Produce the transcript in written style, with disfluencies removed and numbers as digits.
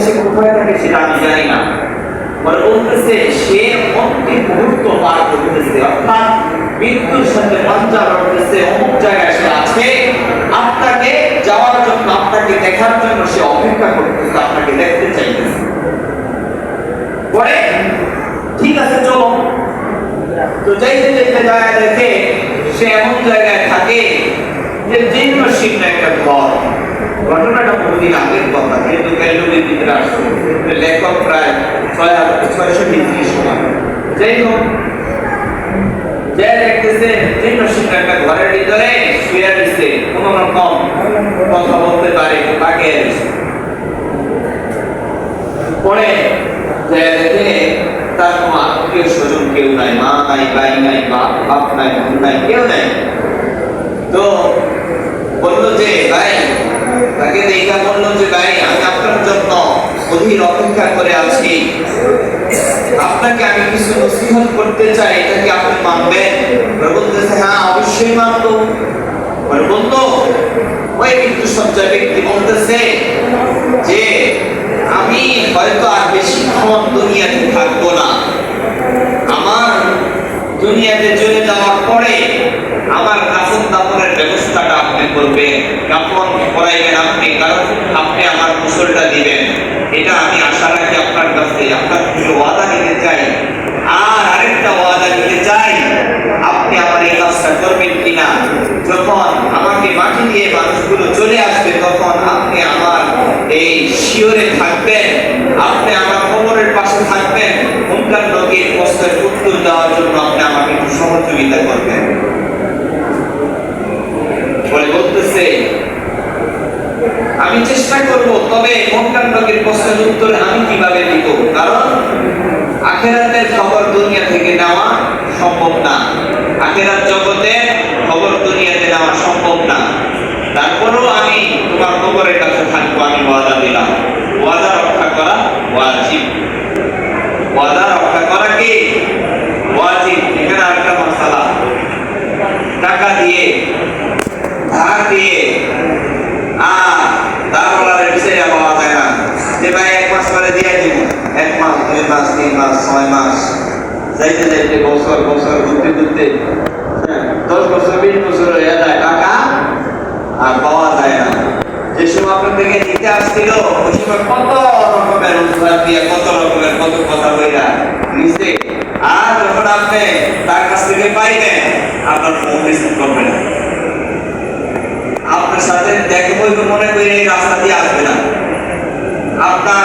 সে কোথায় থাকে সেটা আমি জানি না। বলে বলতেছে সে অন্তিম মুহূর্ত পার করতেছে, অর্থাৎ মৃত্যুর সাথে পাঞ্জা লড়তেছে, অমুক জায়গায় সে আছে, আপনাকে যাওয়ার জন্য, আপনাকে দেখার জন্য সে অপেক্ষা করতেছে, আপনাকে দেখতে চাইতেছে। পরে ঠিক আছে চলো, তো যাইতে যাইতে জায়গা দেখে সে এমন জায়গায় থাকে যে জীর্ণ শীর্ণ একটা ঘর। ঘটনাটা বহুদিন আগের কথা, যেহেতু ক্যালোরির ভিতরে আসছে, লেখক প্রায় 6,600 সময়। যাই হোক, যে দেখতেছে জীর্ণ শীর্ণ একটা ঘরের ভিতরে শুয়ে রয়েছে, কোন রকম কথা বলতে পারে, তাকে পরে যে দেখে তার কোনো আত্মীয় স্বজন কেউ নাই, মা নাই, ভাই নাই, বাপ নাই, বোন নাই, কেউ নাই। তো বললো যে ভাই, তাকে দেখা বললো যে ভাই, আমি আপনার জন্য অধীর অপেক্ষা করে আছি, আপনাকে আমি কিছু নসিহত করতে চাই, এটা কি আপনি মানবেন? বলতেছে হ্যাঁ অবশ্যই মানবো। বলতো ওই মৃত্যু সজ্জা ব্যক্তি বলতেছে যে আমি হয়তো আর বেশিক্ষণ দুনিয়াতে থাকবো না, আমার দুনিয়াতে চলে যাওয়ার পরে আমার কাফন দাফনের ব্যবস্থাটা আপনি করবেন, কাফন পরাইবেন আপনি, কারণ আপনি আমার গোসলটা দিবেন, এটা আমি আশা রাখি আপনার কাছে। আপনার কিছু ওয়াদা নিতে চাই, আর আরেকটা ওয়াদা নিতে চাই, আপনি আমার এই কাজটা করবেন কিনা, যখন আমাকে মাটি দিয়ে মানুষগুলো চলে আসবে তখন আপনি আমার এই শিওরে থাকবেন, আপনি আমার কবরের পাশে থাকবেন, মুনকার নকির প্রশ্নের উত্তর দেওয়ার জন্য আপনি আমাকে একটু সহযোগিতা করবেন। বলে বলতেছে আমি চেষ্টা করব, তবে মুনকার নকির প্রশ্নের উত্তর আমি কিভাবে দিব, কারণ আখিরাতের খবর দুনিয়া থেকে নেওয়া সম্ভব না, আখিরাত জগতে খবর দুনিয়াতে নেওয়া সম্ভব না। তারপরেও আমি তোমার কবরের কাছে থাকবো, আমি ওয়াদা দিলাম। ওয়াদা রক্ষা করা ওয়াজিব, ওয়াদা রক্ষা করা কি ওয়াজিব। এখানে আরেকটা মাসালা, টাকা দিয়ে, ধার দিয়ে দারওয়ালার বিষয়ে পাওয়া যায় না যে ভাই 1 মাস পরে দিয়ে দিব, 1 মাস, 2 মাস, 3 মাস, 6 মাস, যাইতে যাইতে বছর বছর ঘুরতে ঘুরতে 10 বছর 20 বছর হয়ে যায়, টাকা আর পাওয়া যায় না। যে সময় আপনার থেকে নিতে আসছিল ওই সময় কত রকমের উদ্ধার দিয়ে, কত রকমের কত কথা বইরা নিচে, আর যখন আপনি তার কাছ থেকে পাইবেন আপনার ফোন রিসিভ করবে না, আপনার সাথে দেখে বলবে মনে করে এই রাস্তা দিয়ে আসবে না, আপনার